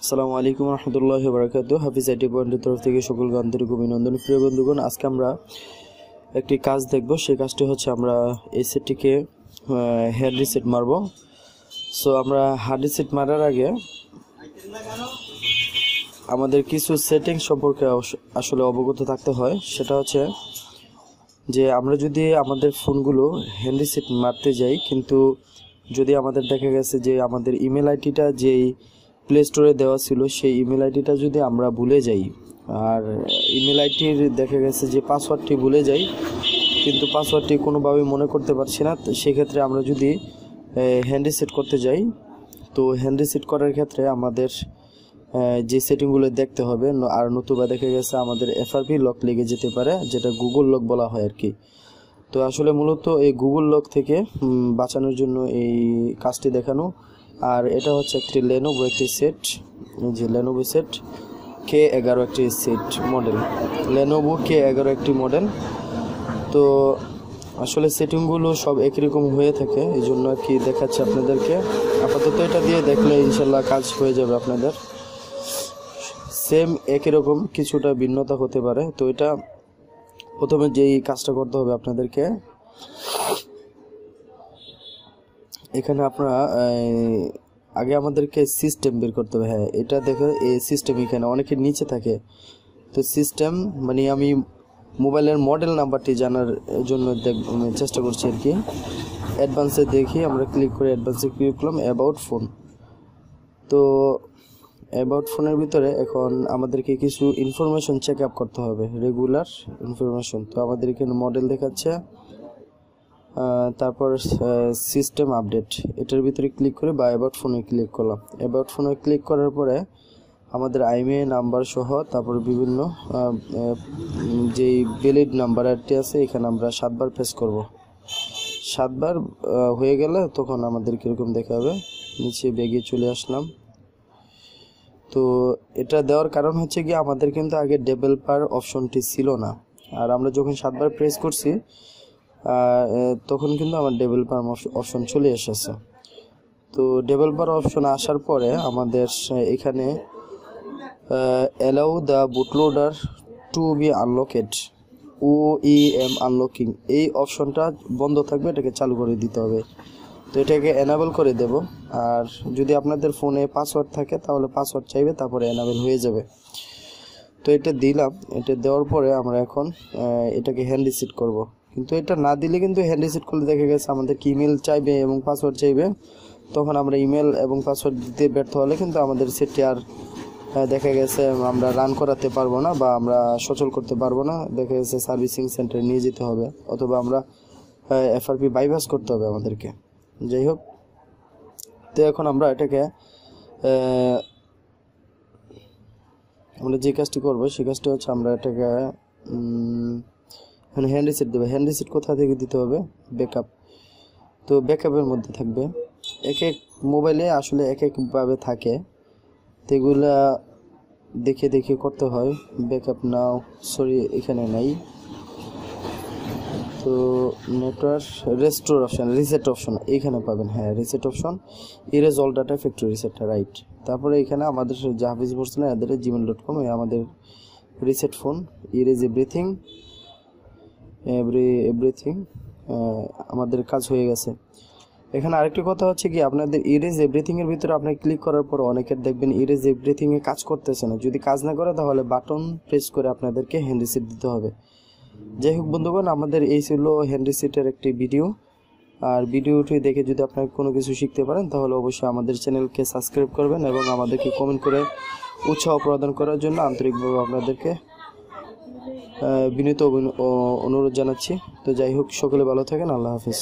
আসসালামু আলাইকুম রহমতুল্লাহি ওয়া বারাকাতুহু। হাফিজ আইটি পয়েন্টের তরফ থেকে সকলকে আন্তরিক অভিনন্দন। প্রিয় বন্ধুগণ, আজকে আমরা একটি কাজ দেখব। সেই কাজটি হচ্ছে আমরা এই সেটটিকে হার্ড রিসেট মারব। সো আমরা হার্ড রিসেট মারার আগে আমাদের কিছু সেটিং সম্পর্কে আসলে অবগত থাকতে হয়। সেটা হচ্ছে যে আমরা যদি আমাদের ফোনগুলো হ্যান্ড রিসেট মারতে যাই, কিন্তু যদি আমাদের দেখা গেছে যে আমাদের ইমেল আইডিটা যেই প্লে স্টোরে দেওয়া ছিল সেই ইমেল আইডিটা যদি আমরা ভুলে যাই, আর ইমেল আইডির দেখা গেছে যে পাসওয়ার্ডটি ভুলে যাই, কিন্তু পাসওয়ার্ডটি কোনোভাবেই মনে করতে পারছি না, সেক্ষেত্রে আমরা যদি হ্যান্ড রিসেট করতে যাই, তো হ্যান্ড রিসেট করার ক্ষেত্রে আমাদের যে সেটিংগুলো দেখতে হবে, আর নতুবা দেখা গেছে আমাদের এফআরপি লক লেগে যেতে পারে, যেটা গুগল লক বলা হয় আর কি। তো আসলে মূলত এই গুগল লক থেকে বাঁচানোর জন্য এই কাজটি দেখানো। আর এটা হচ্ছে একটি লেনোভো একটি সেট, যে লেনোভো সেট K11 একটি সেট মডেল, লেনোভো K11 একটি মডেল। তো আসলে সেটিংগুলো সব একই রকম হয়ে থাকে, এই জন্য আর কি দেখাচ্ছি আপনাদেরকে। আপাতত এটা দিয়ে দেখলে ইনশাল্লাহ কাজ হয়ে যাবে আপনাদের। সেম একই রকম, কিছুটা ভিন্নতা হতে পারে। তো এটা প্রথমে যেই কাজটা করতে হবে আপনাদেরকে, এখানে আপনারা আগে আমাদেরকে সিস্টেম বের করতে হবে। হ্যাঁ, এটা দেখো এই সিস্টেম এখানে অনেকের নিচে থাকে। তো সিস্টেম মানে আমি মোবাইলের মডেল নাম্বারটি জানার জন্য চেষ্টা করছি আর কি। অ্যাডভান্সে দেখি, আমরা ক্লিক করে অ্যাডভান্সে ক্লিক করলাম অ্যাবাউট ফোন। তো অ্যাবাউট ফোনের ভিতরে এখন আমাদেরকে কিছু ইনফরমেশন চেক আপ করতে হবে, রেগুলার ইনফরমেশন। তো আমাদের এখানে মডেল দেখাচ্ছে, তারপর সিস্টেম আপডেট, এটার ভিতরে ক্লিক করে বা অ্যাবাউট ফোনে ক্লিক করলাম। অ্যাবাউট ফোনে ক্লিক করার পরে আমাদের আইএমইআই নাম্বার সহ তারপর বিভিন্ন যেই ভ্যালিড নাম্বারটি আছে এখানে আমরা 7 বার প্রেস করব। 7 বার হয়ে গেলে তখন আমাদের কীরকম দেখা হবে, নিচে ব্যাগে চলে আসলাম। তো এটা দেওয়ার কারণ হচ্ছে কি, আমাদের কিন্তু আগে ডেভেলপার অপশনটি ছিল না, আর আমরা যখন 7 বার প্রেস করছি তখন কিন্তু আমার ডেভেলপার অপশন চলে এসেছে। তো ডেভেলপার অপশন আসার পরে আমাদের এখানে allow the bootloader to be unlocked, OEM unlocking, এই অপশনটা বন্ধ থাকবে, এটাকে চালু করে দিতে হবে। তো এটাকে এনাবেল করে দেব। আর যদি আপনাদের ফোনে পাসওয়ার্ড থাকে তাহলে পাসওয়ার্ড চাইবে, তারপরে এনাবেল হয়ে যাবে। তো এটা দিলাম। এটা দেওয়ার পরে আমরা এখন এটাকে হ্যান্ড রিসেট করব। কিন্তু এটা না দিলে কিন্তু হ্যান্ড রিসেট করলে দেখা গেছে আমাদের ইমেল চাইবে এবং পাসওয়ার্ড চাইবে, তখন আমরা ইমেল এবং পাসওয়ার্ড দিতে ব্যর্থ হলে কিন্তু আমাদের সেটটি আর দেখা গেছে আমরা রান করাতে পারবো না, বা আমরা সচল করতে পারবো না। দেখা গেছে সার্ভিসিং সেন্টারে নিয়ে যেতে হবে, অথবা আমরা এফআরপি বাইপাস করতে হবে আমাদেরকে। যাই হোক, তো এখন আমরা এটাকে আমরা যে কাজটি করবো সেই কাজটি হচ্ছে আমরা এটাকে হ্যান্ড রিসেট দেবে। হ্যান্ড রিসেট কোথা থেকে দিতে হবে, ব্যাকআপ। তো ব্যাকআপের মধ্যে থাকবে, এক এক মোবাইলে আসলে এক একভাবে থাকে, তো এগুলা দেখে দেখে করতে হয়। ব্যাকআপ নাও, সরি এখানে নাই। তো network restore option, reset option এখানে পাবেন। হ্যাঁ, reset option, erase all data factory reset, right. তারপরে এখানে আমাদের হাফিজ বলছিলেন এদের gmail.com, আমাদের reset phone, erase everything, everything আমাদের কাজ হয়ে গেছে। এখানে আরেকটি কথা হচ্ছে কি, আপনাদের ইরেজ এভরিথিং এর ভিতরে আপনি ক্লিক করার পর অনেকের দেখবেন ইরেজ এভরিথিং এ কাজ করতেছে না। যদি কাজ না করে তাহলে বাটন প্রেস করে আপনাদেরকে হ্যান্ড রিসেট দিতে হবে। যাই হোক বন্ধুগণ, আমাদের এই ছিল হ্যান্ড রিসেটের একটি ভিডিও। আর ভিডিওটি দেখে যদি আপনারা কোনো কিছু শিখতে পারেন তাহলে অবশ্যই আমাদের চ্যানেলকে সাবস্ক্রাইব করবেন এবং আমাদেরকে কমেন্ট করে উৎসাহ প্রদান করার জন্য আন্তরিকভাবে আপনাদেরকে বিনীত অনুরোধ জানাচ্ছি। তো যাই হোক, সকলে ভালো থাকেন, আল্লাহ হাফিজ।